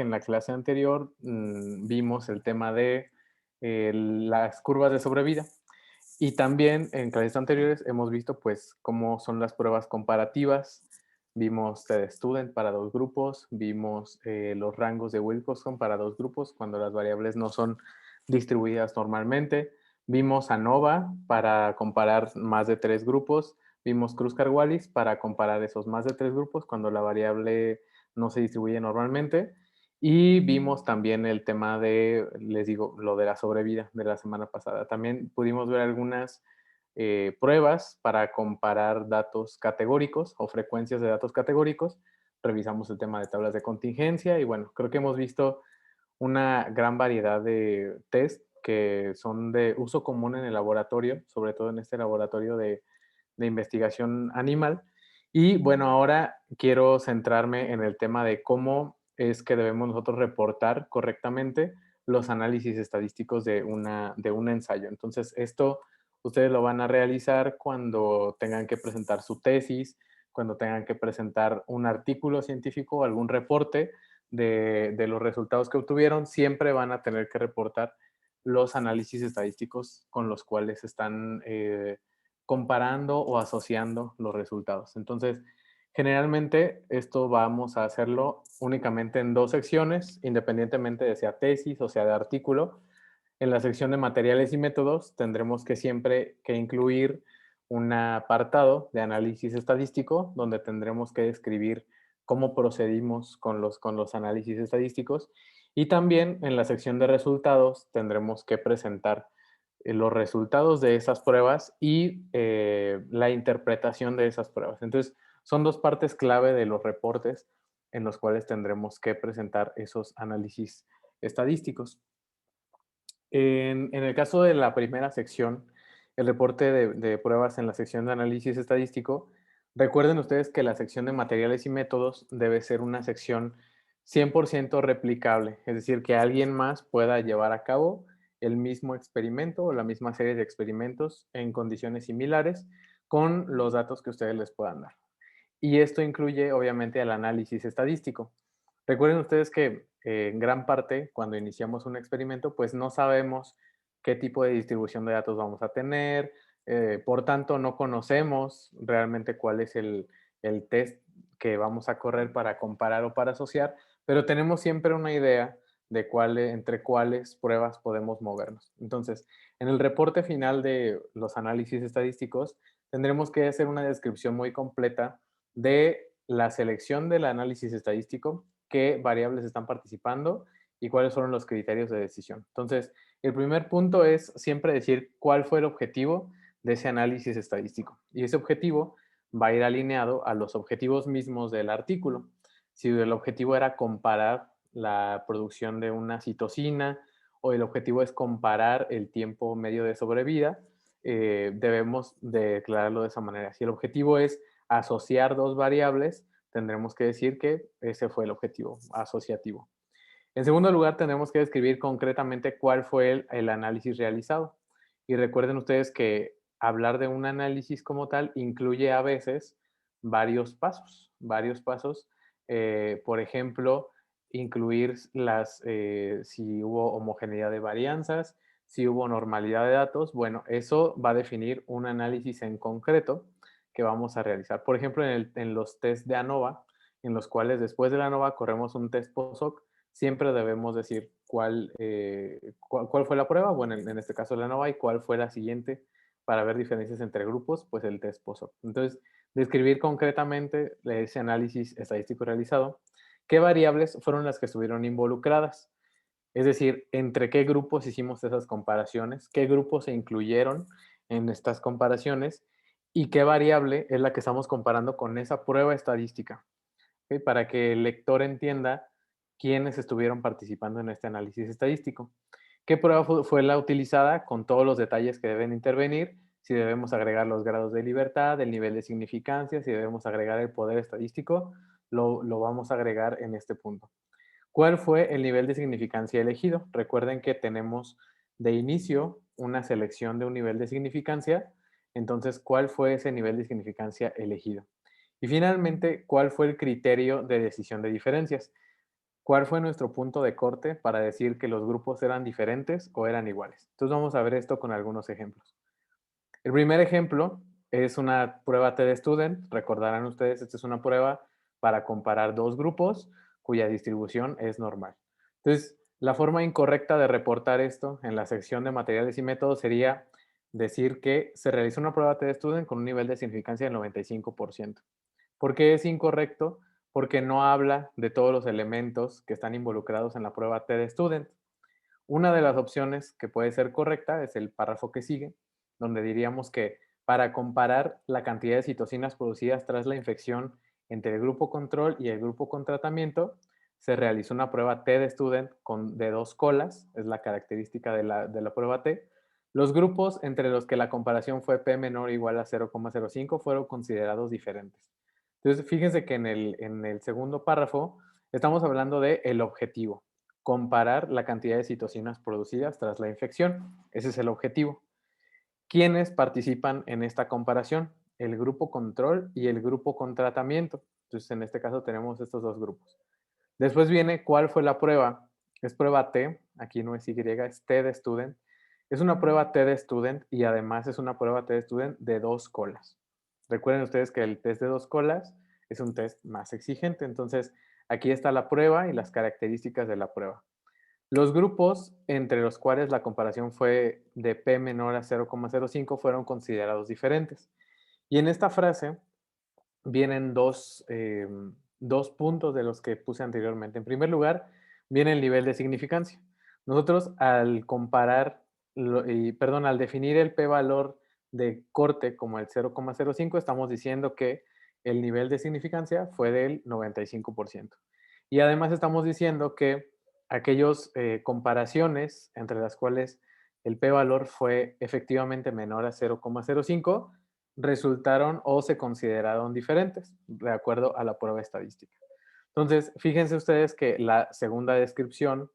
que en la clase anterior vimos el tema de las curvas de sobrevida y también en clases anteriores hemos visto pues cómo son las pruebas comparativas, vimos TED Student para dos grupos, vimos los rangos de Wilcoxon para dos grupos cuando las variables no son distribuidas normalmente, vimos ANOVA para comparar más de tres grupos, vimos Kruskal-Wallis para comparar esos más de tres grupos cuando la variable no se distribuye normalmente. Y vimos también el tema de, les digo, lo de la sobrevida de la semana pasada. También pudimos ver algunas pruebas para comparar datos categóricos o frecuencias de datos categóricos. Revisamos el tema de tablas de contingencia y bueno, creo que hemos visto una gran variedad de test que son de uso común en el laboratorio, sobre todo en este laboratorio de investigación animal. Y bueno, ahora quiero centrarme en el tema de cómo es que debemos nosotros reportar correctamente los análisis estadísticos de un ensayo. Entonces, esto ustedes lo van a realizar cuando tengan que presentar su tesis, cuando tengan que presentar un artículo científico o algún reporte de los resultados que obtuvieron, siempre van a tener que reportar los análisis estadísticos con los cuales están comparando o asociando los resultados. Entonces, generalmente esto vamos a hacerlo únicamente en dos secciones, independientemente de sea tesis o sea de artículo. En la sección de materiales y métodos tendremos que siempre que incluir un apartado de análisis estadístico donde tendremos que describir cómo procedimos con los análisis estadísticos y también en la sección de resultados tendremos que presentar los resultados de esas pruebas y la interpretación de esas pruebas. Entonces, son dos partes clave de los reportes en los cuales tendremos que presentar esos análisis estadísticos. En el caso de la primera sección, el reporte de pruebas en la sección de análisis estadístico, recuerden ustedes que la sección de materiales y métodos debe ser una sección 100% replicable, es decir, que alguien más pueda llevar a cabo el mismo experimento o la misma serie de experimentos en condiciones similares con los datos que ustedes les puedan dar. Y esto incluye, obviamente, el análisis estadístico. Recuerden ustedes que en gran parte, cuando iniciamos un experimento, pues no sabemos qué tipo de distribución de datos vamos a tener, por tanto, no conocemos realmente cuál es el test que vamos a correr para comparar o para asociar, pero tenemos siempre una idea de entre cuáles pruebas podemos movernos. Entonces, en el reporte final de los análisis estadísticos, tendremos que hacer una descripción muy completa de la selección del análisis estadístico, qué variables están participando y cuáles fueron los criterios de decisión. Entonces, el primer punto es siempre decir cuál fue el objetivo de ese análisis estadístico. Y ese objetivo va a ir alineado a los objetivos mismos del artículo. Si el objetivo era comparar la producción de una citosina o el objetivo es comparar el tiempo medio de sobrevida, debemos declararlo de esa manera. Si el objetivo es asociar dos variables, tendremos que decir que ese fue el objetivo asociativo. En segundo lugar, tendremos que describir concretamente cuál fue el análisis realizado. Y recuerden ustedes que hablar de un análisis como tal incluye a veces varios pasos. Varios pasos, por ejemplo, incluir si hubo homogeneidad de varianzas, si hubo normalidad de datos. Bueno, eso va a definir un análisis en concreto que vamos a realizar. Por ejemplo, en los test de ANOVA, en los cuales después de la ANOVA corremos un test post-hoc, siempre debemos decir cuál fue la prueba, bueno, en este caso la ANOVA, y cuál fue la siguiente para ver diferencias entre grupos, pues el test post-hoc. Entonces, describir concretamente ese análisis estadístico realizado, qué variables fueron las que estuvieron involucradas, es decir, entre qué grupos hicimos esas comparaciones, qué grupos se incluyeron en estas comparaciones y qué variable es la que estamos comparando con esa prueba estadística. ¿Ok? Para que el lector entienda quiénes estuvieron participando en este análisis estadístico. ¿Qué prueba fue la utilizada? Con todos los detalles que deben intervenir, si debemos agregar los grados de libertad, el nivel de significancia, si debemos agregar el poder estadístico, lo vamos a agregar en este punto. ¿Cuál fue el nivel de significancia elegido? Recuerden que tenemos de inicio una selección de un nivel de significancia, entonces, ¿cuál fue ese nivel de significancia elegido? Y finalmente, ¿cuál fue el criterio de decisión de diferencias? ¿Cuál fue nuestro punto de corte para decir que los grupos eran diferentes o eran iguales? Entonces vamos a ver esto con algunos ejemplos. El primer ejemplo es una prueba TD-Student. Recordarán ustedes, esta es una prueba para comparar dos grupos cuya distribución es normal. Entonces, la forma incorrecta de reportar esto en la sección de materiales y métodos sería decir que se realizó una prueba TD-Student con un nivel de significancia del 95%. ¿Por qué es incorrecto? Porque no habla de todos los elementos que están involucrados en la prueba TD-Student. Una de las opciones que puede ser correcta es el párrafo que sigue, donde diríamos que para comparar la cantidad de citocinas producidas tras la infección entre el grupo control y el grupo con tratamiento, se realizó una prueba T de student de dos colas, es la característica de la prueba T. Los grupos entre los que la comparación fue P menor o igual a 0,05 fueron considerados diferentes. Entonces, fíjense que en el segundo párrafo estamos hablando de el objetivo, comparar la cantidad de citocinas producidas tras la infección. Ese es el objetivo. ¿Quiénes participan en esta comparación? El grupo control y el grupo con tratamiento. Entonces, en este caso tenemos estos dos grupos. Después viene cuál fue la prueba. Es prueba T, aquí no es Y, es T de student. Es una prueba T de student y además es una prueba T de student de dos colas. Recuerden ustedes que el test de dos colas es un test más exigente. Entonces, aquí está la prueba y las características de la prueba. Los grupos entre los cuales la comparación fue de P menor a 0,05 fueron considerados diferentes. Y en esta frase vienen dos puntos de los que puse anteriormente. En primer lugar, viene el nivel de significancia. Nosotros al comparar, al definir el p-valor de corte como el 0,05, estamos diciendo que el nivel de significancia fue del 95%. Y además estamos diciendo que aquellas comparaciones entre las cuales el p-valor fue efectivamente menor a 0,05 resultaron o se consideraron diferentes, de acuerdo a la prueba estadística. Entonces, fíjense ustedes que la segunda descripción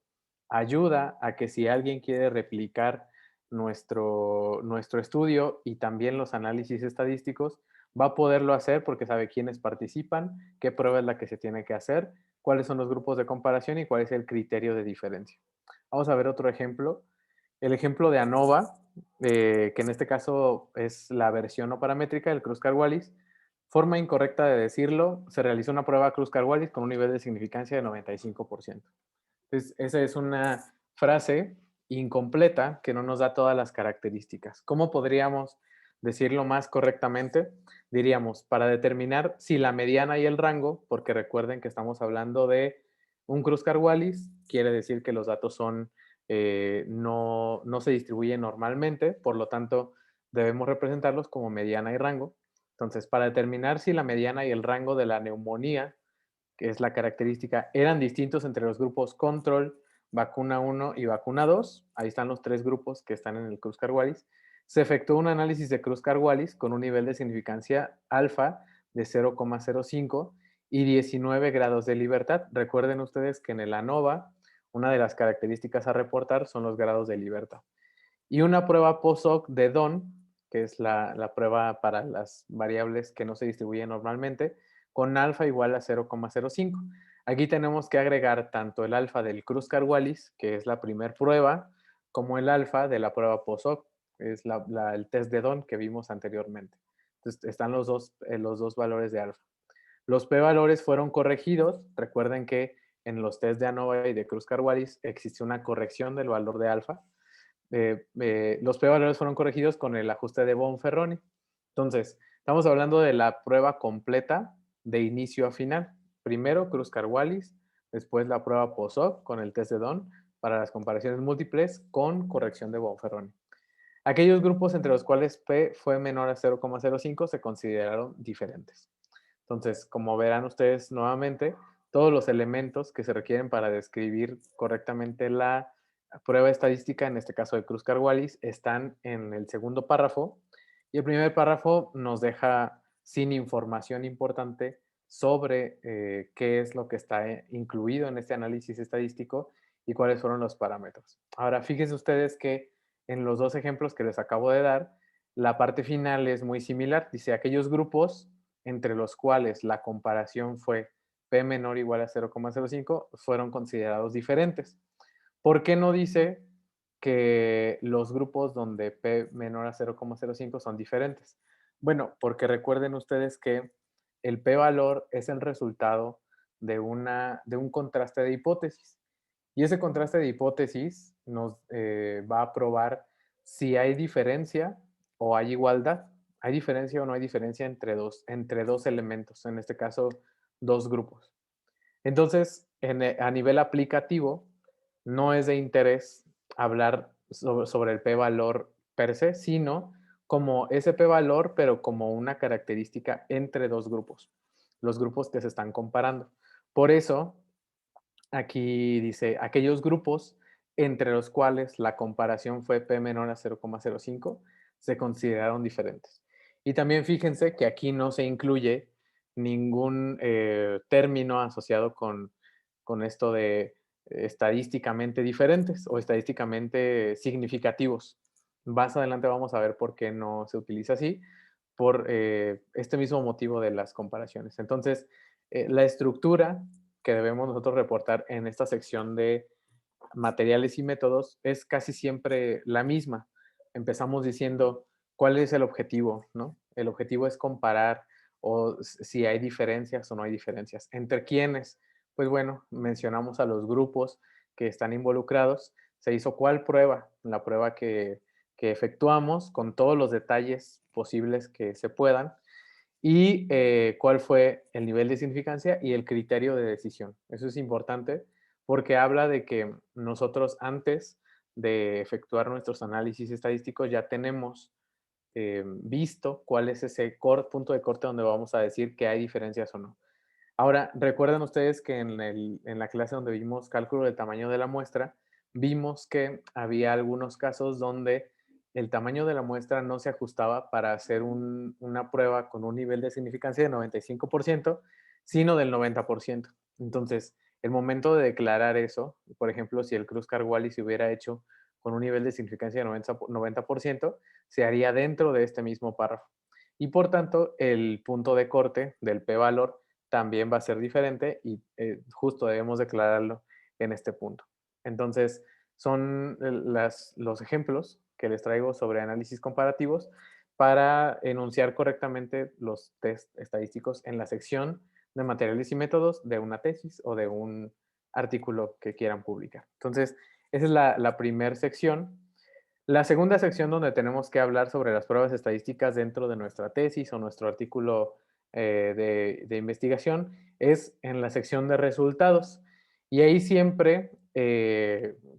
ayuda a que si alguien quiere replicar nuestro estudio y también los análisis estadísticos, va a poderlo hacer porque sabe quiénes participan, qué prueba es la que se tiene que hacer, cuáles son los grupos de comparación y cuál es el criterio de diferencia. Vamos a ver otro ejemplo. El ejemplo de ANOVA, que en este caso es la versión no paramétrica del Kruskal-Wallis. Forma incorrecta de decirlo, se realizó una prueba Kruskal-Wallis con un nivel de significancia de 95%. Entonces, esa es una frase incompleta que no nos da todas las características. ¿Cómo podríamos decirlo más correctamente? Diríamos, para determinar si la mediana y el rango, porque recuerden que estamos hablando de un Kruskal-Wallis, quiere decir que los datos no se distribuyen normalmente, por lo tanto, debemos representarlos como mediana y rango. Entonces, para determinar si la mediana y el rango de la neumonía, que es la característica, eran distintos entre los grupos control, vacuna 1 y vacuna 2. Ahí están los tres grupos que están en el Kruskal-Wallis. Se efectuó un análisis de Kruskal-Wallis con un nivel de significancia alfa de 0,05 y 19 grados de libertad. Recuerden ustedes que en el ANOVA, una de las características a reportar son los grados de libertad. Y una prueba post-hoc de DON, que es la prueba para las variables que no se distribuyen normalmente, con alfa igual a 0,05. Aquí tenemos que agregar tanto el alfa del Kruskal-Wallis, que es la primera prueba, como el alfa de la prueba post-hoc, que es el test de DON que vimos anteriormente. Entonces, están los dos valores de alfa. Los p-valores fueron corregidos. Recuerden que en los test de ANOVA y de Kruskal-Wallis existe una corrección del valor de alfa. Los p-valores fueron corregidos con el ajuste de Bonferroni. Entonces, estamos hablando de la prueba completa de inicio a final. Primero Kruskal-Wallis, después la prueba post-hoc con el test de Don para las comparaciones múltiples con corrección de Bonferroni. Aquellos grupos entre los cuales P fue menor a 0,05 se consideraron diferentes. Entonces, como verán ustedes nuevamente, todos los elementos que se requieren para describir correctamente la prueba estadística, en este caso de Kruskal-Wallis, están en el segundo párrafo. Y el primer párrafo nos deja sin información importante sobre qué es lo que está incluido en este análisis estadístico y cuáles fueron los parámetros. Ahora, fíjense ustedes que en los dos ejemplos que les acabo de dar, la parte final es muy similar. Dice, aquellos grupos entre los cuales la comparación fue P menor o igual a 0,05 fueron considerados diferentes. ¿Por qué no dice que los grupos donde P menor a 0,05 son diferentes? Bueno, porque recuerden ustedes que el P valor es el resultado de un contraste de hipótesis. Y ese contraste de hipótesis nos va a probar si hay diferencia o hay igualdad. ¿Hay diferencia o no hay diferencia entre dos elementos? En este caso, dos grupos. Entonces, a nivel aplicativo, no es de interés hablar sobre el p-valor per se, sino como ese p-valor, pero como una característica entre dos grupos, los grupos que se están comparando. Por eso, aquí dice, aquellos grupos entre los cuales la comparación fue p menor a 0,05 se consideraron diferentes. Y también fíjense que aquí no se incluye ningún término asociado con esto de estadísticamente diferentes o estadísticamente significativos. Más adelante vamos a ver por qué no se utiliza así, por este mismo motivo de las comparaciones. Entonces, la estructura que debemos nosotros reportar en esta sección de materiales y métodos es casi siempre la misma. Empezamos diciendo cuál es el objetivo, ¿no? El objetivo es comparar o si hay diferencias o no hay diferencias. ¿Entre quiénes? Pues bueno, mencionamos a los grupos que están involucrados. Se hizo cuál prueba, la prueba que efectuamos con todos los detalles posibles que se puedan y cuál fue el nivel de significancia y el criterio de decisión. Eso es importante porque habla de que nosotros antes de efectuar nuestros análisis estadísticos ya tenemos visto cuál es ese punto de corte donde vamos a decir que hay diferencias o no. Ahora, recuerden ustedes que en la clase donde vimos cálculo del tamaño de la muestra, vimos que había algunos casos donde el tamaño de la muestra no se ajustaba para hacer una prueba con un nivel de significancia de 95%, sino del 90%. Entonces, el momento de declarar eso, por ejemplo, si el Kruskal-Wallis se hubiera hecho con un nivel de significancia de 90%, se haría dentro de este mismo párrafo. Y por tanto, el punto de corte del p-valor también va a ser diferente y justo debemos declararlo en este punto. Entonces, son los ejemplos que les traigo sobre análisis comparativos para enunciar correctamente los test estadísticos en la sección de materiales y métodos de una tesis o de un artículo que quieran publicar. Entonces, esa es la primera sección. La segunda sección donde tenemos que hablar sobre las pruebas estadísticas dentro de nuestra tesis o nuestro artículo de investigación es en la sección de resultados. Y ahí siempre,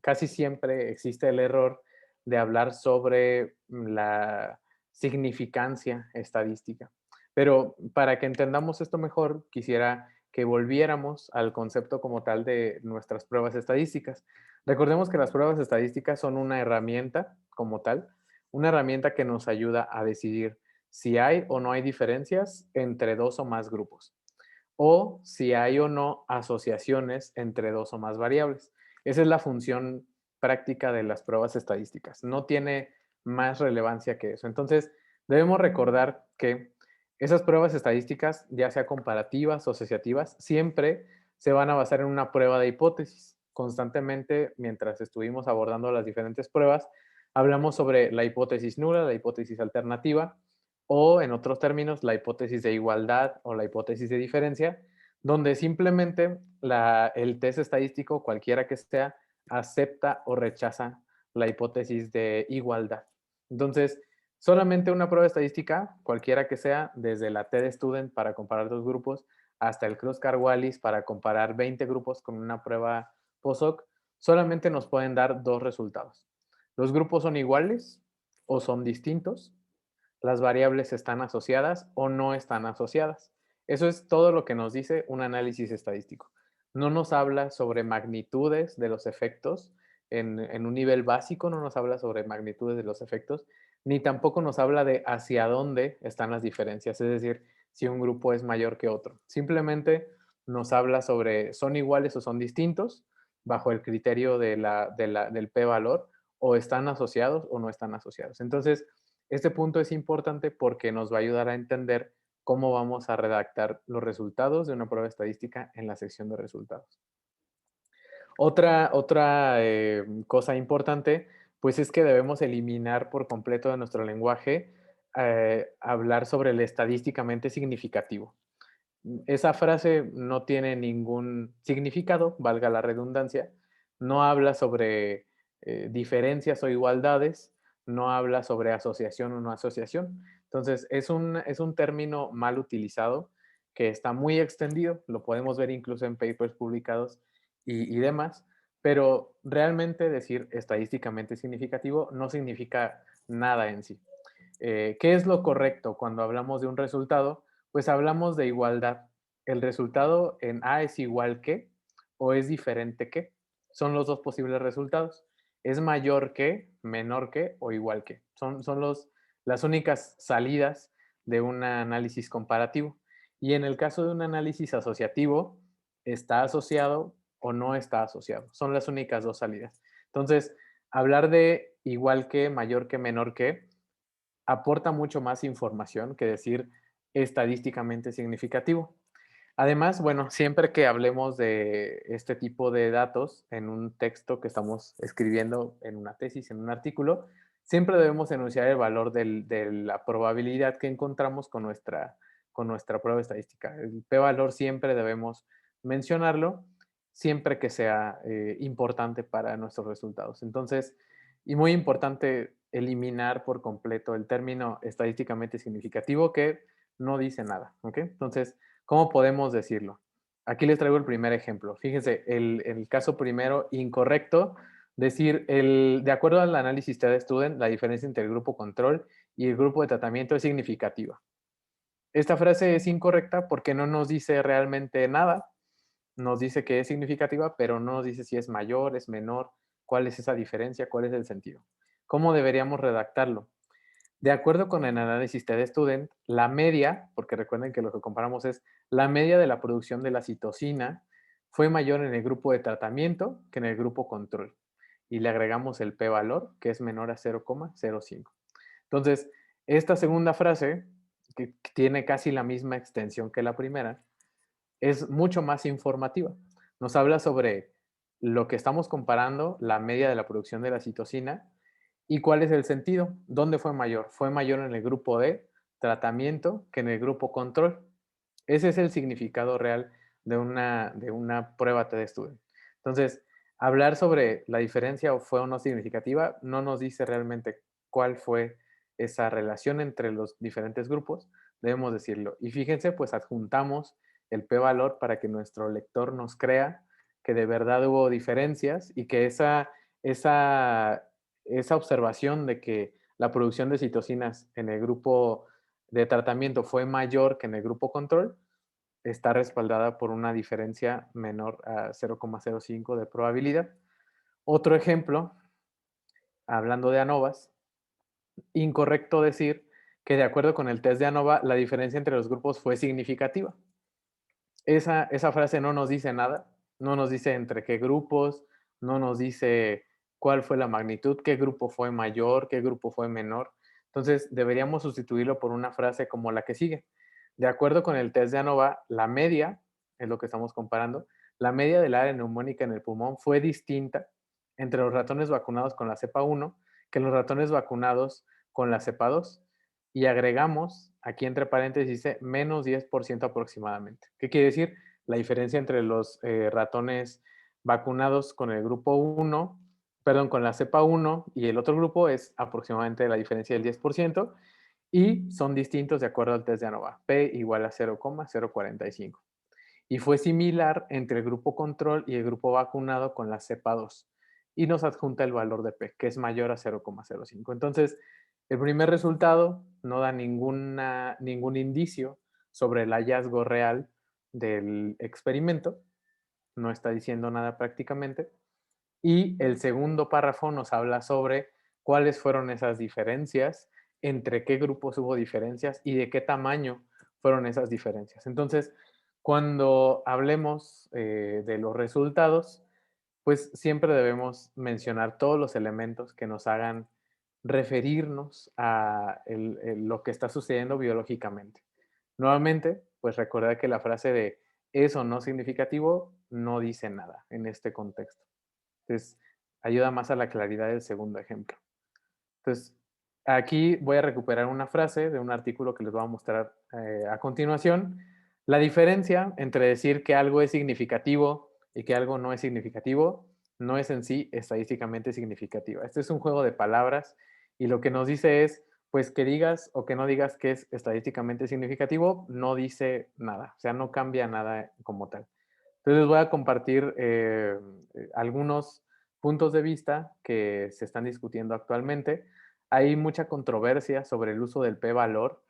casi siempre existe el error de hablar sobre la significancia estadística. Pero para que entendamos esto mejor, quisiera que volviéramos al concepto como tal de nuestras pruebas estadísticas. Recordemos que las pruebas estadísticas son una herramienta como tal, una herramienta que nos ayuda a decidir si hay o no hay diferencias entre dos o más grupos, o si hay o no asociaciones entre dos o más variables. Esa es la función práctica de las pruebas estadísticas. No tiene más relevancia que eso. Entonces, debemos recordar que esas pruebas estadísticas, ya sea comparativas o asociativas, siempre se van a basar en una prueba de hipótesis. Constantemente, mientras estuvimos abordando las diferentes pruebas, hablamos sobre la hipótesis nula, la hipótesis alternativa, o en otros términos, la hipótesis de igualdad o la hipótesis de diferencia, donde simplemente el test estadístico, cualquiera que sea, acepta o rechaza la hipótesis de igualdad. Entonces, solamente una prueba estadística, cualquiera que sea, desde la TED-Student para comparar dos grupos, hasta el Kruskal-Wallis para comparar 20 grupos con una prueba POSOC, solamente nos pueden dar dos resultados. Los grupos son iguales o son distintos, las variables están asociadas o no están asociadas. Eso es todo lo que nos dice un análisis estadístico. No nos habla sobre magnitudes de los efectos en un nivel básico, no nos habla sobre magnitudes de los efectos, ni tampoco nos habla de hacia dónde están las diferencias, es decir, si un grupo es mayor que otro. Simplemente nos habla sobre son iguales o son distintos bajo el criterio del p-valor o están asociados o no están asociados. Entonces, este punto es importante porque nos va a ayudar a entender cómo vamos a redactar los resultados de una prueba estadística en la sección de resultados. Otra cosa importante, pues es que debemos eliminar por completo de nuestro lenguaje hablar sobre el estadísticamente significativo. Esa frase no tiene ningún significado, valga la redundancia, no habla sobre diferencias o igualdades, no habla sobre asociación o no asociación. Entonces, es un término mal utilizado que está muy extendido, lo podemos ver incluso en papers publicados y demás, pero realmente decir estadísticamente significativo no significa nada en sí. ¿Qué es lo correcto cuando hablamos de un resultado? Pues hablamos de igualdad. El resultado en A es igual que o es diferente que. Son los dos posibles resultados. Es mayor que, menor que o igual que. Son las únicas salidas de un análisis comparativo. Y en el caso de un análisis asociativo, está asociado o no está asociado. Son las únicas dos salidas. Entonces, hablar de igual que, mayor que, menor que, aporta mucho más información que decir estadísticamente significativo. Además, bueno, siempre que hablemos de este tipo de datos en un texto que estamos escribiendo en una tesis, en un artículo, siempre debemos enunciar el valor de la probabilidad que encontramos con nuestra prueba estadística. El p-valor siempre debemos mencionarlo, siempre que sea importante para nuestros resultados. Entonces, y muy importante eliminar por completo el término estadísticamente significativo que no dice nada, ¿ok? Entonces, ¿cómo podemos decirlo? Aquí les traigo el primer ejemplo. Fíjense, el caso primero, incorrecto, decir, de acuerdo al análisis de Student, la diferencia entre el grupo control y el grupo de tratamiento es significativa. Esta frase es incorrecta porque no nos dice realmente nada. Nos dice que es significativa, pero no nos dice si es mayor, es menor, cuál es esa diferencia, cuál es el sentido. ¿Cómo deberíamos redactarlo? De acuerdo con el análisis de Student, la media, porque recuerden que lo que comparamos es la media de la producción de la citosina, fue mayor en el grupo de tratamiento que en el grupo control. Y le agregamos el p-valor, que es menor a 0,05. Entonces, esta segunda frase, que tiene casi la misma extensión que la primera, es mucho más informativa. Nos habla sobre lo que estamos comparando, la media de la producción de la citosina, y cuál es el sentido. ¿Dónde fue mayor? Fue mayor en el grupo de tratamiento que en el grupo control. Ese es el significado real de una prueba de estudio. Entonces, hablar sobre la diferencia o fue o no significativa no nos dice realmente cuál fue esa relación entre los diferentes grupos, debemos decirlo. Y fíjense, pues adjuntamos el p-valor para que nuestro lector nos crea que de verdad hubo diferencias y que esa observación de que la producción de citocinas en el grupo de tratamiento fue mayor que en el grupo control, está respaldada por una diferencia menor a 0,05 de probabilidad. Otro ejemplo, hablando de ANOVAs, incorrecto decir que de acuerdo con el test de ANOVA, la diferencia entre los grupos fue significativa. Esa frase no nos dice nada, no nos dice entre qué grupos, no nos dice cuál fue la magnitud, qué grupo fue mayor, qué grupo fue menor. Entonces, deberíamos sustituirlo por una frase como la que sigue. De acuerdo con el test de ANOVA, la media, es lo que estamos comparando, la media del área neumónica en el pulmón fue distinta entre los ratones vacunados con la cepa 1 que los ratones vacunados con la cepa 2 y agregamos, aquí entre paréntesis dice menos 10% aproximadamente. ¿Qué quiere decir? La diferencia entre los ratones vacunados con el grupo 1, perdón, con la cepa 1 y el otro grupo es aproximadamente la diferencia del 10% y son distintos de acuerdo al test de ANOVA. P igual a 0,045. Y fue similar entre el grupo control y el grupo vacunado con la cepa 2. Y nos adjunta el valor de P, que es mayor a 0,05. Entonces, el primer resultado no da ningún indicio sobre el hallazgo real del experimento, no está diciendo nada prácticamente. Y el segundo párrafo nos habla sobre cuáles fueron esas diferencias, entre qué grupos hubo diferencias y de qué tamaño fueron esas diferencias. Entonces, cuando hablemos de los resultados, pues siempre debemos mencionar todos los elementos que nos hagan referirnos a lo que está sucediendo biológicamente. Nuevamente, pues recordar que la frase de eso no significativo no dice nada en este contexto. Entonces, ayuda más a la claridad del segundo ejemplo. Entonces, aquí voy a recuperar una frase de un artículo que les voy a mostrar a continuación. La diferencia entre decir que algo es significativo y que algo no es significativo no es en sí estadísticamente significativa. Este es un juego de palabras y lo que nos dice es, pues que digas o que no digas que es estadísticamente significativo, no dice nada, o sea, no cambia nada como tal. Entonces les voy a compartir algunos puntos de vista que se están discutiendo actualmente. Hay mucha controversia sobre el uso del p-valor.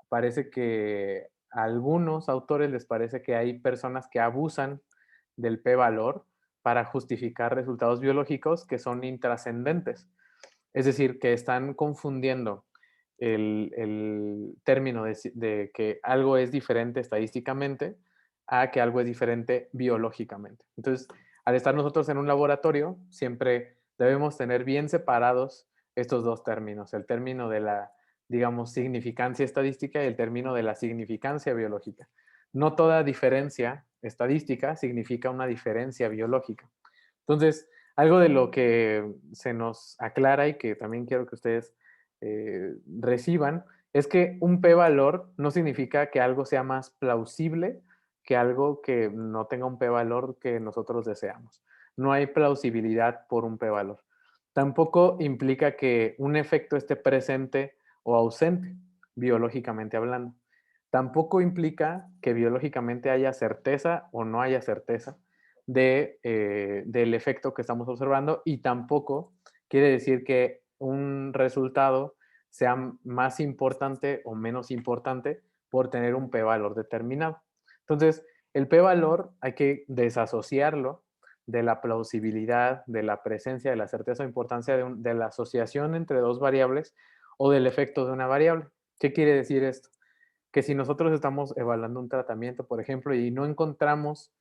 Parece que a algunos autores les parece que hay personas que abusan del p-valor para justificar resultados biológicos que son intrascendentes. Es decir, que están confundiendo el término de que algo es diferente estadísticamente a que algo es diferente biológicamente. Entonces, al estar nosotros en un laboratorio, siempre debemos tener bien separados estos dos términos, el término de la, digamos, significancia estadística y el término de la significancia biológica. No toda diferencia estadística significa una diferencia biológica. Entonces, algo de lo que se nos aclara y que también quiero que ustedes reciban es que un p-valor no significa que algo sea más plausible que algo que no tenga un p-valor que nosotros deseamos. No hay plausibilidad por un p-valor. Tampoco implica que un efecto esté presente o ausente, biológicamente hablando. Tampoco implica que biológicamente haya certeza o no haya certeza del efecto que estamos observando y tampoco quiere decir que un resultado sea más importante o menos importante por tener un p-valor determinado. Entonces, el p-valor hay que desasociarlo de la plausibilidad, de la presencia, de la certeza o importancia de la asociación entre dos variables o del efecto de una variable. ¿Qué quiere decir esto? Que si nosotros estamos evaluando un tratamiento, por ejemplo, y no encontramos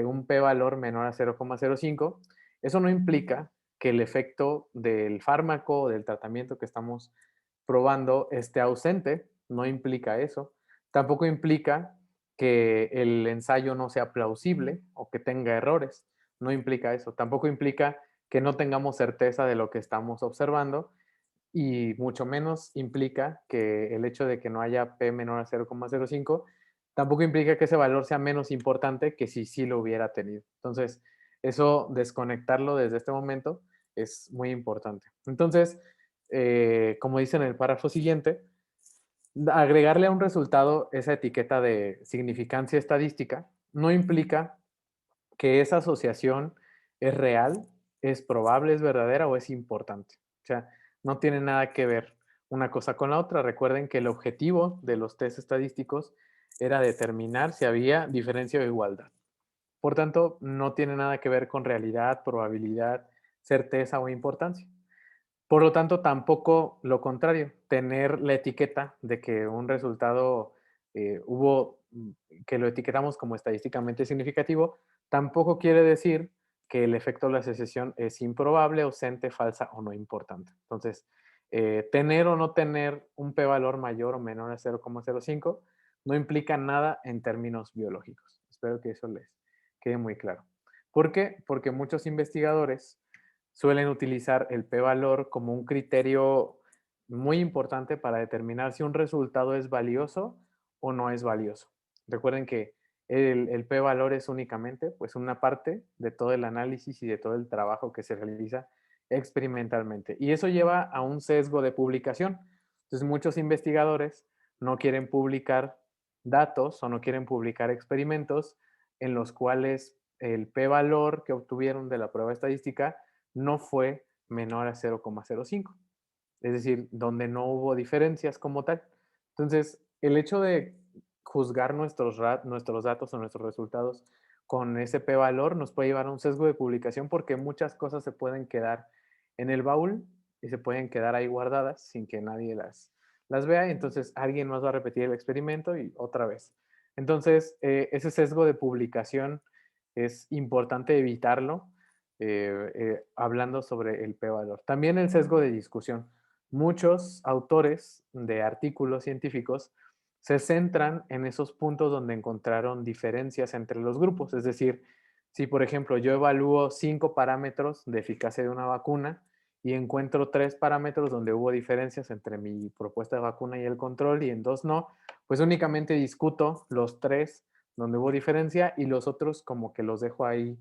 un p-valor menor a 0,05, eso no implica que el efecto del fármaco o del tratamiento que estamos probando esté ausente, no implica eso. Tampoco implica que el ensayo no sea plausible o que tenga errores, no implica eso. Tampoco implica que no tengamos certeza de lo que estamos observando y mucho menos implica que el hecho de que no haya P menor a 0,05 tampoco implica que ese valor sea menos importante que si sí lo hubiera tenido. Entonces, eso desconectarlo desde este momento es muy importante. Entonces, como dice en el párrafo siguiente, agregarle a un resultado esa etiqueta de significancia estadística no implica que esa asociación es real, es probable, es verdadera o es importante. O sea, no tiene nada que ver una cosa con la otra. Recuerden que el objetivo de los test estadísticos era determinar si había diferencia o igualdad. Por tanto, no tiene nada que ver con realidad, probabilidad, certeza o importancia. Por lo tanto, tampoco lo contrario, tener la etiqueta de que un resultado que lo etiquetamos como estadísticamente significativo, tampoco quiere decir que el efecto de la asociación es improbable, ausente, falsa o no importante. Entonces, tener o no tener un p-valor mayor o menor a 0,05 no implica nada en términos biológicos. Espero que eso les quede muy claro. ¿Por qué? Porque muchos investigadores suelen utilizar el p-valor como un criterio muy importante para determinar si un resultado es valioso o no es valioso. Recuerden que el p-valor es únicamente pues, una parte de todo el análisis y de todo el trabajo que se realiza experimentalmente. Y eso lleva a un sesgo de publicación. Entonces, muchos investigadores no quieren publicar datos o no quieren publicar experimentos en los cuales el p-valor que obtuvieron de la prueba estadística no fue menor a 0,05, es decir, donde no hubo diferencias como tal. Entonces, el hecho de juzgar nuestros datos o nuestros resultados con ese p-valor nos puede llevar a un sesgo de publicación porque muchas cosas se pueden quedar en el baúl y se pueden quedar ahí guardadas sin que nadie las vea y entonces alguien más va a repetir el experimento y otra vez. Entonces, ese sesgo de publicación es importante evitarlo hablando sobre el p-valor. También el sesgo de discusión. Muchos autores de artículos científicos se centran en esos puntos donde encontraron diferencias entre los grupos. Es decir, si por ejemplo yo evalúo 5 parámetros de eficacia de una vacuna y encuentro 3 parámetros donde hubo diferencias entre mi propuesta de vacuna y el control y en 2 no, pues únicamente discuto los 3 donde hubo diferencia y los otros como que los dejo ahí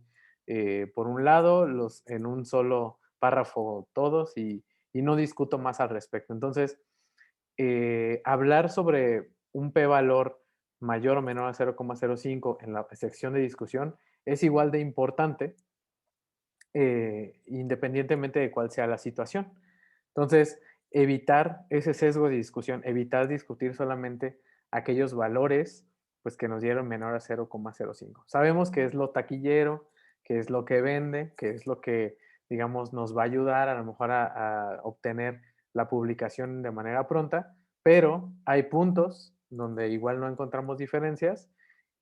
por un lado, los en un solo párrafo todos y no discuto más al respecto. Entonces, hablar sobre un p-valor mayor o menor a 0,05 en la sección de discusión es igual de importante, independientemente de cuál sea la situación. Entonces, evitar ese sesgo de discusión, evitar discutir solamente aquellos valores pues, que nos dieron menor a 0,05. Sabemos que es lo taquillero, que es lo que vende, que es lo que, digamos, nos va a ayudar a lo mejor a obtener la publicación de manera pronta, pero hay puntos donde igual no encontramos diferencias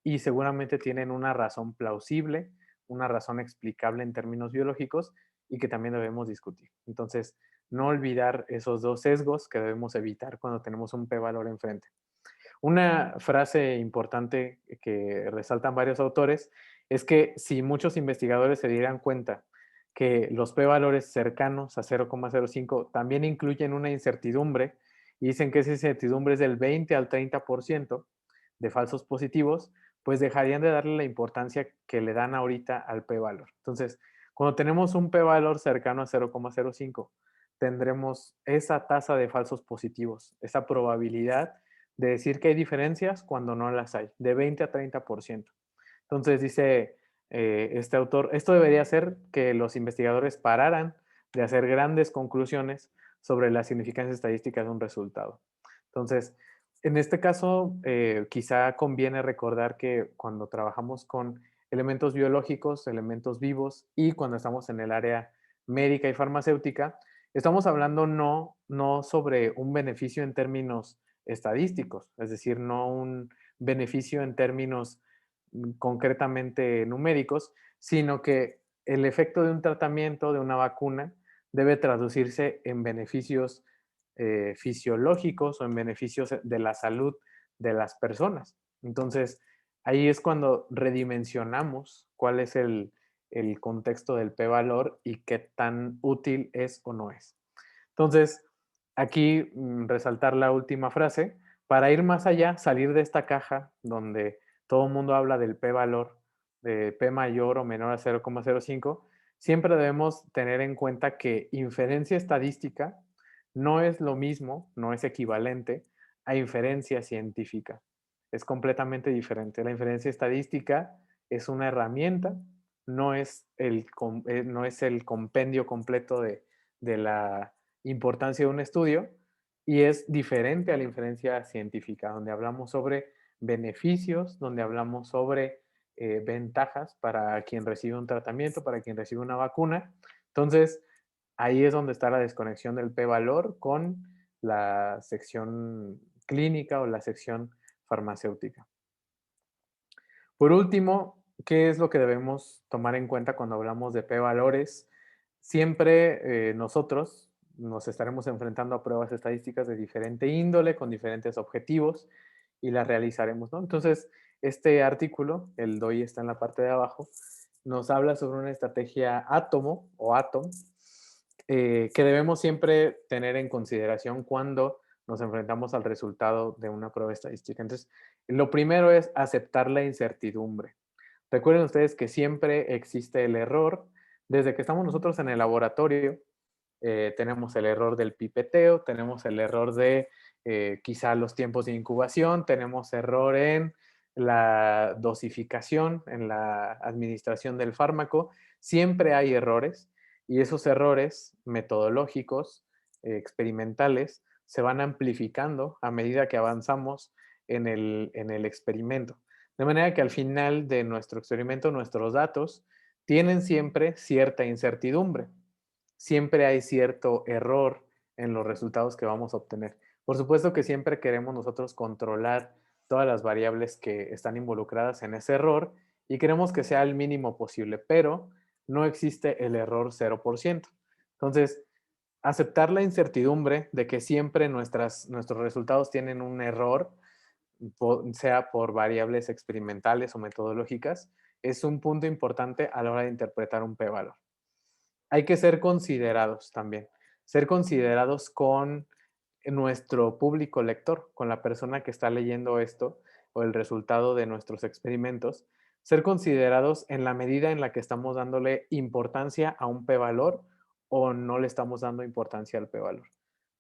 y seguramente tienen una razón plausible, una razón explicable en términos biológicos y que también debemos discutir. Entonces, no olvidar esos dos sesgos que debemos evitar cuando tenemos un p-valor enfrente. Una frase importante que resaltan varios autores es que si muchos investigadores se dieran cuenta que los p-valores cercanos a 0,05 también incluyen una incertidumbre y dicen que esa incertidumbre es del 20 al 30% de falsos positivos, pues dejarían de darle la importancia que le dan ahorita al p-valor. Entonces, cuando tenemos un p-valor cercano a 0,05, tendremos esa tasa de falsos positivos, esa probabilidad de decir que hay diferencias cuando no las hay, de 20 a 30%. Entonces dice este autor, esto debería hacer que los investigadores pararan de hacer grandes conclusiones sobre la significancia estadística de un resultado. Entonces, en este caso, quizá conviene recordar que cuando trabajamos con elementos biológicos, elementos vivos y cuando estamos en el área médica y farmacéutica, estamos hablando no sobre un beneficio en términos estadísticos, es decir, no un beneficio en términos concretamente numéricos, sino que el efecto de un tratamiento, de una vacuna, debe traducirse en beneficios fisiológicos o en beneficios de la salud de las personas. Entonces, ahí es cuando redimensionamos cuál es el contexto del p-valor y qué tan útil es o no es. Entonces, aquí resaltar la última frase, para ir más allá, salir de esta caja donde todo el mundo habla del p-valor, de p mayor o menor a 0,05, siempre debemos tener en cuenta que inferencia estadística no es lo mismo, no es equivalente a inferencia científica. Es completamente diferente. La inferencia estadística es una herramienta, no es el compendio completo de la importancia de un estudio y es diferente a la inferencia científica, donde hablamos sobre beneficios, donde hablamos sobre ventajas para quien recibe un tratamiento, para quien recibe una vacuna. Entonces, ahí es donde está la desconexión del p-valor con la sección clínica o la sección farmacéutica. Por último, ¿qué es lo que debemos tomar en cuenta cuando hablamos de p-valores? Siempre nosotros nos estaremos enfrentando a pruebas estadísticas de diferente índole, con diferentes objetivos, y las realizaremos, ¿no? Entonces, este artículo, el DOI está en la parte de abajo, nos habla sobre una estrategia átomo o ATOM que debemos siempre tener en consideración cuando nos enfrentamos al resultado de una prueba estadística. Entonces, lo primero es aceptar la incertidumbre. Recuerden ustedes que siempre existe el error. Desde que estamos nosotros en el laboratorio, tenemos el error del pipeteo, tenemos el error de quizá los tiempos de incubación, tenemos error en la dosificación, en la administración del fármaco. Siempre hay errores y esos errores metodológicos, experimentales, se van amplificando a medida que avanzamos en el experimento. De manera que al final de nuestro experimento, nuestros datos tienen siempre cierta incertidumbre. Siempre hay cierto error en los resultados que vamos a obtener. Por supuesto que siempre queremos nosotros controlar todas las variables que están involucradas en ese error y queremos que sea el mínimo posible, pero no existe el error 0%. Entonces, aceptar la incertidumbre de que siempre nuestros resultados tienen un error sea por variables experimentales o metodológicas, es un punto importante a la hora de interpretar un p-valor. Hay que ser considerados también, ser considerados con nuestro público lector, con la persona que está leyendo esto o el resultado de nuestros experimentos, ser considerados en la medida en la que estamos dándole importancia a un p-valor o no le estamos dando importancia al p-valor.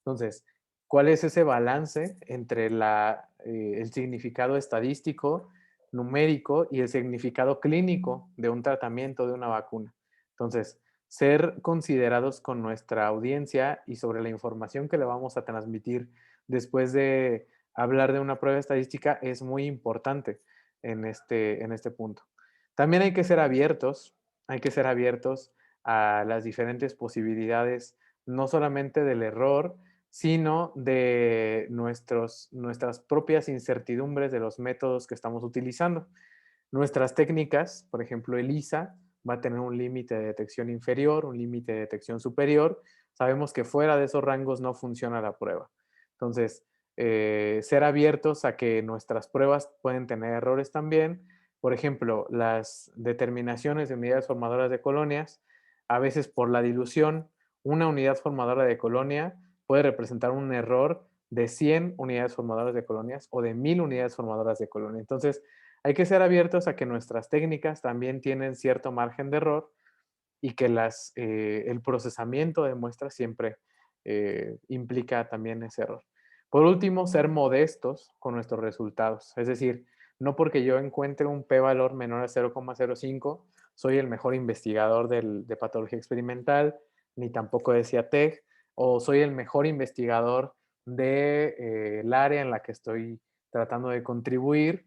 Entonces, ¿cuál es ese balance entre el significado estadístico, numérico y el significado clínico de un tratamiento, de una vacuna? Entonces, ser considerados con nuestra audiencia y sobre la información que le vamos a transmitir después de hablar de una prueba estadística es muy importante en este punto. También hay que ser abiertos a las diferentes posibilidades, no solamente del error, sino de nuestras propias incertidumbres de los métodos que estamos utilizando. Nuestras técnicas, por ejemplo, ELISA, va a tener un límite de detección inferior, un límite de detección superior. Sabemos que fuera de esos rangos no funciona la prueba. Entonces, ser abiertos a que nuestras pruebas pueden tener errores también. Por ejemplo, las determinaciones de unidades formadoras de colonias, a veces por la dilución, una unidad formadora de colonia puede representar un error de 100 unidades formadoras de colonias o de 1000 unidades formadoras de colonia. Entonces, hay que ser abiertos a que nuestras técnicas también tienen cierto margen de error y que el procesamiento de muestras siempre implica también ese error. Por último, ser modestos con nuestros resultados. Es decir, no porque yo encuentre un p-valor menor a 0,05, soy el mejor investigador de patología experimental, ni tampoco de CIATEG, o soy el mejor investigador del área en la que estoy tratando de contribuir,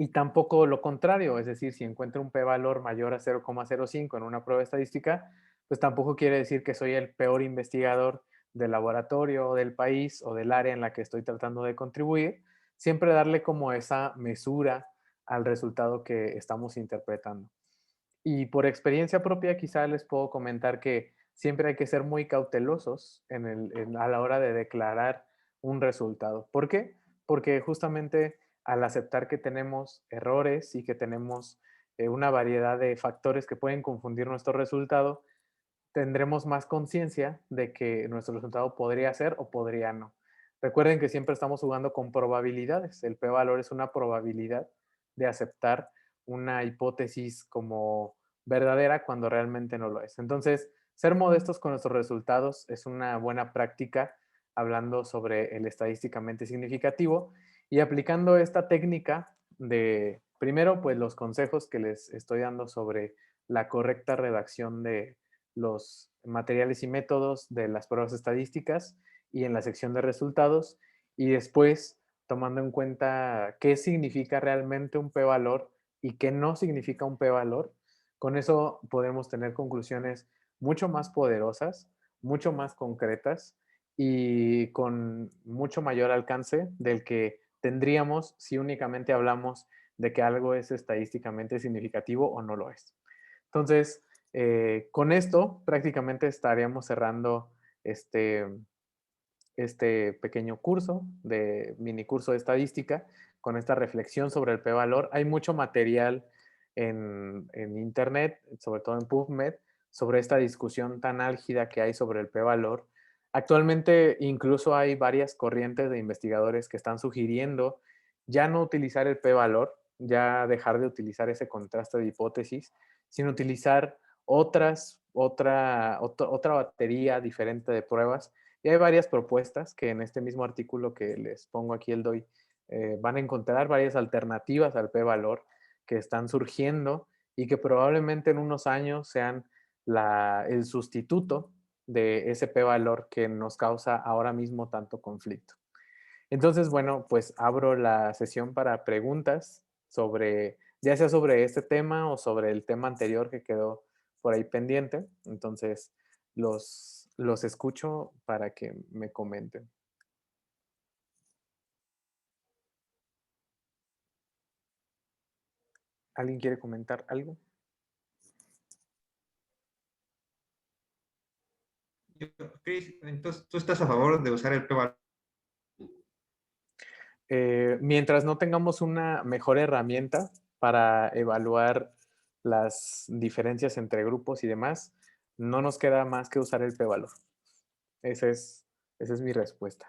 y tampoco lo contrario, es decir, si encuentro un p-valor mayor a 0,05 en una prueba estadística, pues tampoco quiere decir que soy el peor investigador del laboratorio, del país o del área en la que estoy tratando de contribuir. Siempre darle como esa mesura al resultado que estamos interpretando. Y por experiencia propia, quizá les puedo comentar que siempre hay que ser muy cautelosos a la hora de declarar un resultado. ¿Por qué? Porque justamente al aceptar que tenemos errores y que tenemos una variedad de factores que pueden confundir nuestro resultado, tendremos más conciencia de que nuestro resultado podría ser o podría no. Recuerden que siempre estamos jugando con probabilidades. El p-valor es una probabilidad de aceptar una hipótesis como verdadera cuando realmente no lo es. Entonces, ser modestos con nuestros resultados es una buena práctica hablando sobre el estadísticamente significativo y aplicando esta técnica de, primero, pues los consejos que les estoy dando sobre la correcta redacción de los materiales y métodos de las pruebas estadísticas y en la sección de resultados, y después tomando en cuenta qué significa realmente un p-valor y qué no significa un p-valor. Con eso podemos tener conclusiones mucho más poderosas, mucho más concretas y con mucho mayor alcance del que tendríamos si únicamente hablamos de que algo es estadísticamente significativo o no lo es. Entonces, con esto prácticamente estaríamos cerrando este, este pequeño curso de mini curso de estadística con esta reflexión sobre el p-valor. Hay mucho material en internet, sobre todo en PubMed, sobre esta discusión tan álgida que hay sobre el p-valor. Actualmente incluso hay varias corrientes de investigadores que están sugiriendo ya no utilizar el p-valor, ya dejar de utilizar ese contraste de hipótesis, sino utilizar otra batería diferente de pruebas. Y hay varias propuestas que en este mismo artículo que les pongo aquí el doy, van a encontrar varias alternativas al p-valor que están surgiendo y que probablemente en unos años sean el sustituto de ese p-valor que nos causa ahora mismo tanto conflicto. Entonces, bueno, pues abro la sesión para preguntas sobre, ya sea sobre este tema o sobre el tema anterior que quedó por ahí pendiente. Entonces, los escucho para que me comenten. ¿Alguien quiere comentar algo? Chris, entonces tú estás a favor de usar el p-valor. mientras no tengamos una mejor herramienta para evaluar las diferencias entre grupos y demás, no nos queda más que usar el p-valor. Esa es mi respuesta.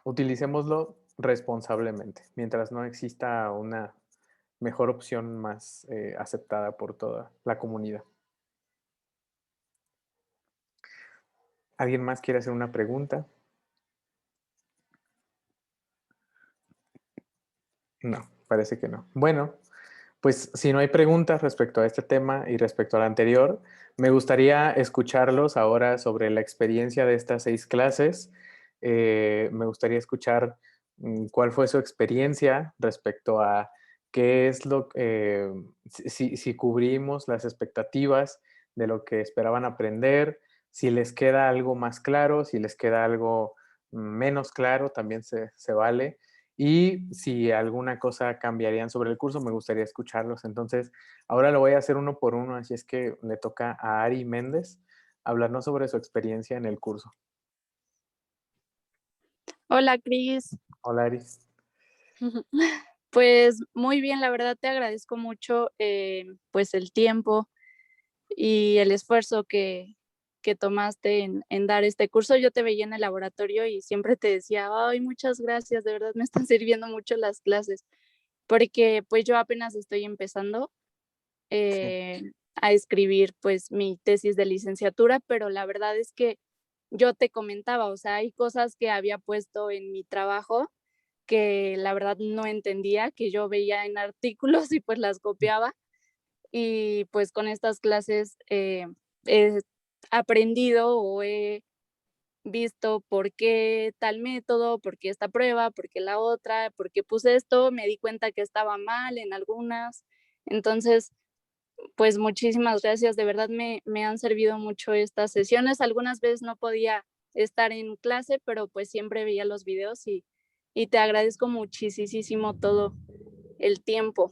Utilicémoslo responsablemente, mientras no exista una mejor opción más aceptada por toda la comunidad. ¿Alguien más quiere hacer una pregunta? No, parece que no. Bueno, pues si no hay preguntas respecto a este tema y respecto al anterior, me gustaría escucharlos ahora sobre la experiencia de estas 6 clases. Me gustaría escuchar cuál fue su experiencia respecto a qué es si cubrimos las expectativas de lo que esperaban aprender, si les queda algo más claro, si les queda algo menos claro, también se vale. Y si alguna cosa cambiarían sobre el curso, me gustaría escucharlos. Entonces, ahora lo voy a hacer uno por uno, así es que le toca a Ari Méndez hablarnos sobre su experiencia en el curso. Hola, Cris. Hola, Ari. Pues muy bien, la verdad te agradezco mucho pues el tiempo y el esfuerzo que tomaste en dar este curso. Yo te veía en el laboratorio y siempre te decía, ay, muchas gracias, de verdad me están sirviendo mucho las clases, porque pues yo apenas estoy empezando Sí, a escribir pues mi tesis de licenciatura, pero la verdad es que yo te comentaba, o sea, hay cosas que había puesto en mi trabajo que la verdad no entendía, que yo veía en artículos y pues las copiaba. Y pues con estas clases he aprendido o he visto por qué tal método, por qué esta prueba, por qué la otra, por qué puse esto, me di cuenta que estaba mal en algunas. Entonces, pues muchísimas gracias, de verdad me han servido mucho estas sesiones. Algunas veces no podía estar en clase, pero pues siempre veía los videos y te agradezco muchísimo todo el tiempo.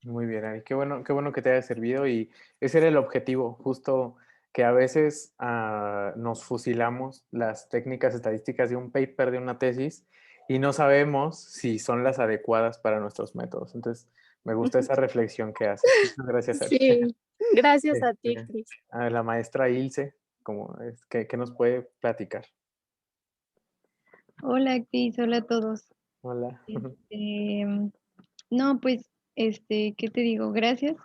muy bien, Ari. Qué bueno que te haya servido y ese era el objetivo, justo que a veces nos fusilamos las técnicas estadísticas de un paper, de una tesis, y no sabemos si son las adecuadas para nuestros métodos. Entonces, me gusta esa reflexión que haces. Muchas gracias, Ari. Sí, gracias a ti, Este, Cris. a la maestra Ilse, ¿qué nos puede platicar? Hola, Cris, hola a todos. Hola. Este, no, pues, ¿qué te digo? Gracias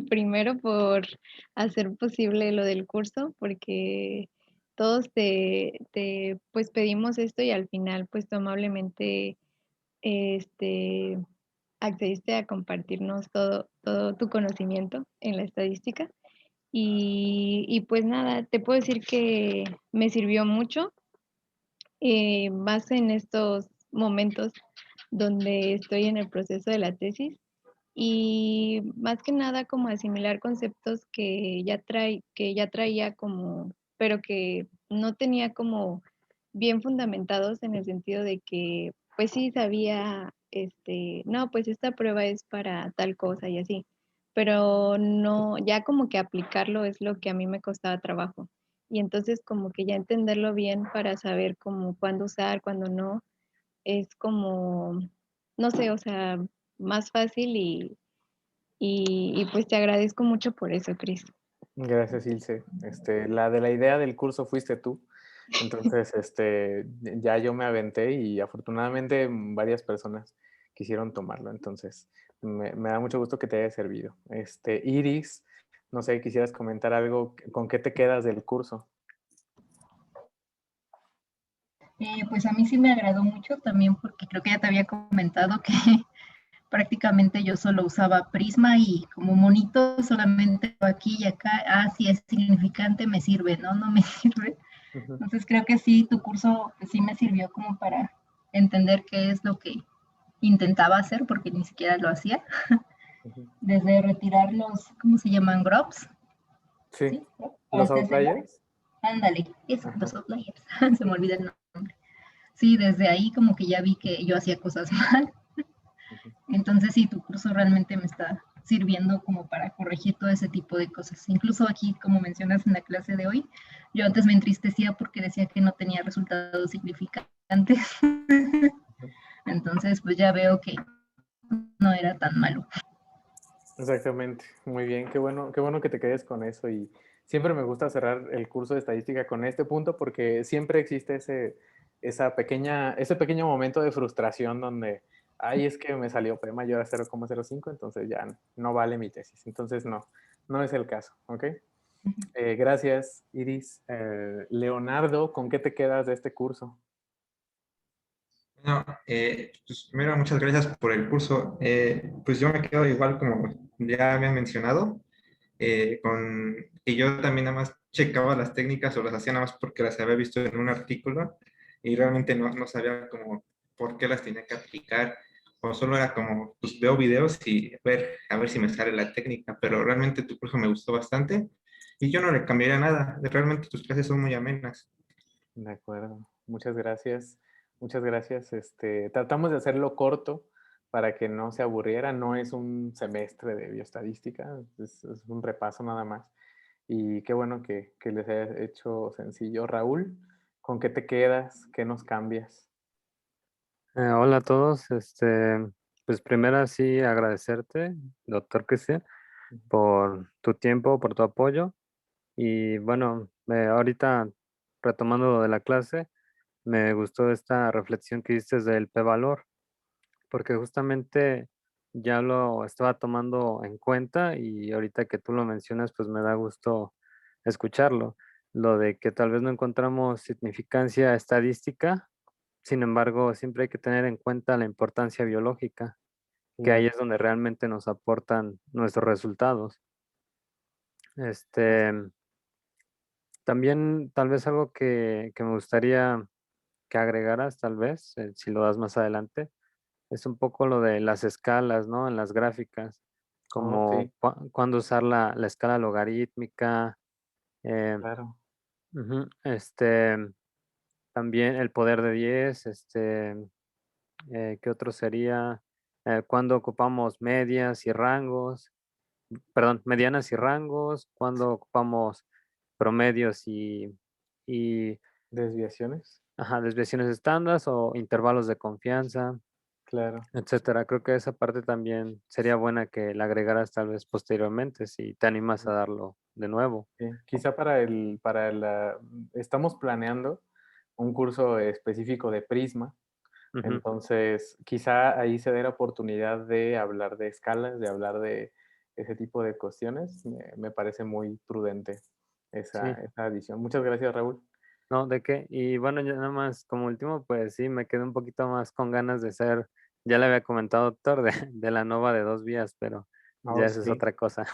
primero por hacer posible lo del curso, porque todos pues pedimos esto y al final, pues, tú amablemente, este, accediste a compartirnos todo tu conocimiento en la estadística. Y pues nada, te puedo decir que me sirvió mucho, más en estos momentos donde estoy en el proceso de la tesis y más que nada como asimilar conceptos que ya traía como, pero que no tenía como bien fundamentados en el sentido de que pues sí sabía, no, pues esta prueba es para tal cosa y así, pero no, ya como que aplicarlo es lo que a mí me costaba trabajo. Y entonces como que ya entenderlo bien para saber como cuándo usar, cuándo no, es como, no sé, o sea, más fácil y pues te agradezco mucho por eso, Cris. Gracias, Ilse. La de la idea del curso fuiste tú. Entonces, ya yo me aventé y afortunadamente varias personas quisieron tomarlo. Entonces, me da mucho gusto que te haya servido. Iris, no sé, quisieras comentar algo, ¿con qué te quedas del curso? Pues a mí sí me agradó mucho también porque creo que ya te había comentado que prácticamente yo solo usaba Prisma y como monito solamente aquí y acá, si es significante me sirve, ¿no? No me sirve. Ujú, Entonces creo que sí, tu curso pues, sí me sirvió como para entender qué es lo que intentaba hacer porque ni siquiera lo hacía. ujú. Desde retirar los, ¿cómo se llaman? Grubs, Sí, ¿sí? los Hasta outliers. ándale, eso, Ajá. los outliers, se me olvida el nombre. Sí, desde ahí como que ya vi que yo hacía cosas mal. Ujú. Entonces sí, tu curso realmente me está sirviendo como para corregir todo ese tipo de cosas. Incluso aquí, como mencionas en la clase de hoy, yo antes me entristecía porque decía que no tenía resultados significantes. Entonces, pues ya veo que no era tan malo. Exactamente, muy bien, qué bueno que te quedes con eso y siempre me gusta cerrar el curso de estadística con este punto porque siempre existe ese pequeño momento de frustración donde, ay, es que me salió P mayor a 0,05, entonces ya no vale mi tesis, entonces no es el caso, ¿ok? Gracias, Iris. Leonardo, ¿con qué te quedas de este curso? No, pues primero, muchas gracias por el curso. Pues yo me quedo igual como ya me han mencionado, con que yo también nada más checaba las técnicas o las hacía nada más porque las había visto en un artículo y realmente no sabía como por qué las tenía que aplicar o solo era como, pues veo videos y a ver si me sale la técnica, pero realmente tu curso me gustó bastante y yo no le cambiaría nada, realmente tus clases son muy amenas. De acuerdo, muchas gracias. Muchas gracias. Tratamos de hacerlo corto para que no se aburriera. No es un semestre de bioestadística, es un repaso nada más. Y qué bueno que les haya hecho sencillo. Raúl, ¿con qué te quedas? ¿Qué nos cambias? Hola a todos. Pues primero sí agradecerte, doctor Cristian, por tu tiempo, por tu apoyo. Y bueno, ahorita retomando lo de la clase, me gustó esta reflexión que hiciste del p-valor, porque justamente ya lo estaba tomando en cuenta y ahorita que tú lo mencionas, pues me da gusto escucharlo. Lo de que tal vez no encontramos significancia estadística, sin embargo, siempre hay que tener en cuenta la importancia biológica, que ahí es donde realmente nos aportan nuestros resultados. También tal vez algo que me gustaría que agregaras, tal vez, si lo das más adelante, es un poco lo de las escalas, ¿no? En las gráficas, Oh, como sí, cuándo usar la escala logarítmica. eh, claro. Ujú, también el poder de 10, ¿qué otro sería? Cuando ocupamos medias y rangos, perdón, medianas y rangos, cuando ocupamos promedios y ¿Desviaciones? ajá, desviaciones estándar o intervalos de confianza, Claro. etcétera. Creo que esa parte también sería buena que la agregaras tal vez posteriormente si te animas a darlo de nuevo. Sí, quizá estamos planeando un curso específico de Prisma. Ujú, Entonces, quizá ahí se dé la oportunidad de hablar de escalas, de hablar de ese tipo de cuestiones. Me parece muy prudente sí. esa adición. Muchas gracias, Raúl. No, ¿de qué? Y bueno, ya nada más como último, pues sí, me quedé un poquito más con ganas de ser, ya le había comentado, doctor, de la nova de 2 vías, pero ya Oh, esa es sí. otra cosa.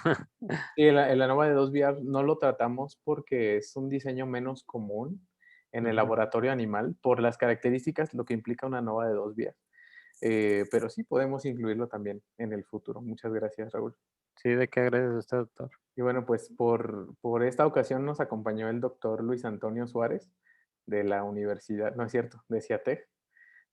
Sí, el ANOVA de 2 vías no lo tratamos porque es un diseño menos común en el Ujú. laboratorio animal por las características, lo que implica una ANOVA de 2 vías. Pero sí podemos incluirlo también en el futuro. Muchas gracias, Raúl. Sí, ¿de qué gracias a usted, doctor? Y bueno, pues por esta ocasión nos acompañó el doctor Luis Antonio Suárez de la universidad, no es cierto, de CIATEC.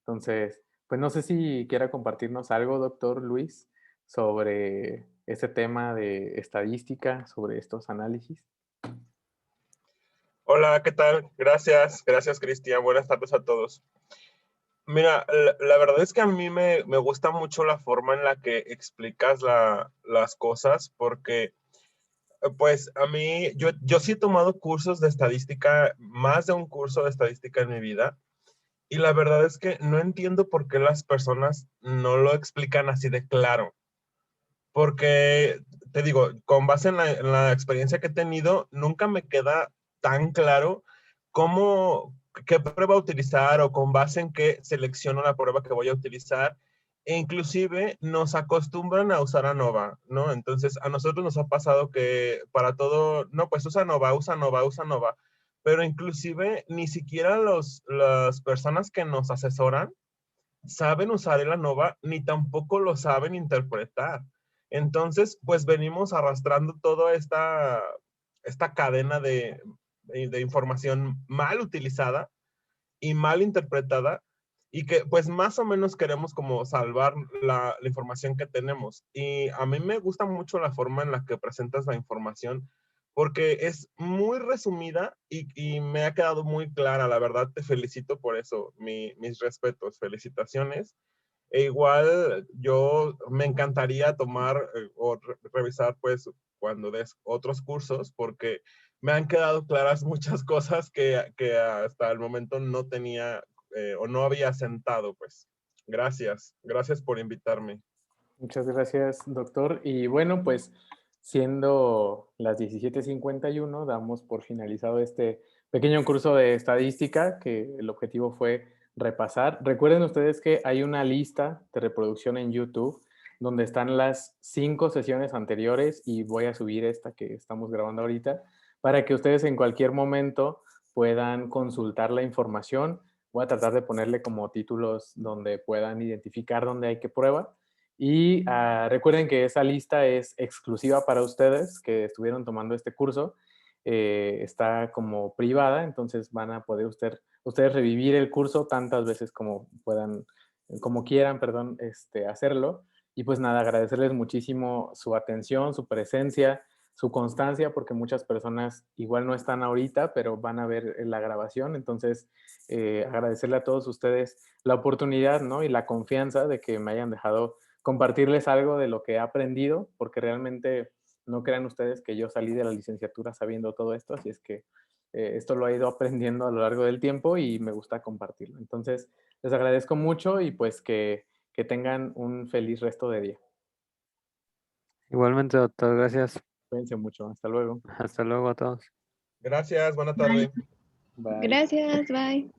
Entonces, pues no sé si quiera compartirnos algo, doctor Luis, sobre este tema de estadística, sobre estos análisis. Hola, ¿qué tal? Gracias Cristian. Buenas tardes a todos. Mira, la verdad es que a mí me gusta mucho la forma en la que explicas las cosas, porque pues a mí, yo sí he tomado cursos de estadística, más de un curso de estadística en mi vida, y la verdad es que no entiendo por qué las personas no lo explican así de claro. Porque, te digo, con base en la experiencia que he tenido, nunca me queda tan claro cómo, qué prueba utilizar o con base en qué selecciono la prueba que voy a utilizar. E inclusive nos acostumbran a usar ANOVA, ¿no? Entonces, a nosotros nos ha pasado que para todo, no, pues usa ANOVA, usa ANOVA, usa ANOVA. Pero inclusive ni siquiera las personas que nos asesoran saben usar el ANOVA ni tampoco lo saben interpretar. Entonces, pues venimos arrastrando toda esta cadena de información mal utilizada y mal interpretada. y que pues más o menos queremos como salvar la información que tenemos. Y a mí me gusta mucho la forma en la que presentas la información porque es muy resumida y me ha quedado muy clara. La verdad, te felicito por eso. Mis respetos, felicitaciones. E igual yo me encantaría tomar o revisar pues cuando des otros cursos porque me han quedado claras muchas cosas que hasta el momento no tenía o no había sentado, pues. Gracias, gracias por invitarme. Muchas gracias, doctor. Y bueno, pues siendo las 17:51, damos por finalizado este pequeño curso de estadística que el objetivo fue repasar. Recuerden ustedes que hay una lista de reproducción en YouTube donde están las 5 sesiones anteriores y voy a subir esta que estamos grabando ahorita para que ustedes en cualquier momento puedan consultar la información. Voy a tratar de ponerle como títulos donde puedan identificar dónde hay que prueba. Y recuerden que esa lista es exclusiva para ustedes que estuvieron tomando este curso. Está como privada, entonces van a poder ustedes revivir el curso tantas veces como puedan, como quieran, perdón, hacerlo. Y pues nada, agradecerles muchísimo su atención, su presencia, su constancia, porque muchas personas igual no están ahorita, pero van a ver la grabación. Entonces, agradecerle a todos ustedes la oportunidad, ¿no? Y la confianza de que me hayan dejado compartirles algo de lo que he aprendido, porque realmente no crean ustedes que yo salí de la licenciatura sabiendo todo esto, así es que esto lo he ido aprendiendo a lo largo del tiempo y me gusta compartirlo. Entonces, les agradezco mucho y pues que tengan un feliz resto de día. Igualmente, doctor, gracias. Cuídense mucho. Hasta luego. Hasta luego a todos. Gracias, buena tarde. Bye. Gracias, bye.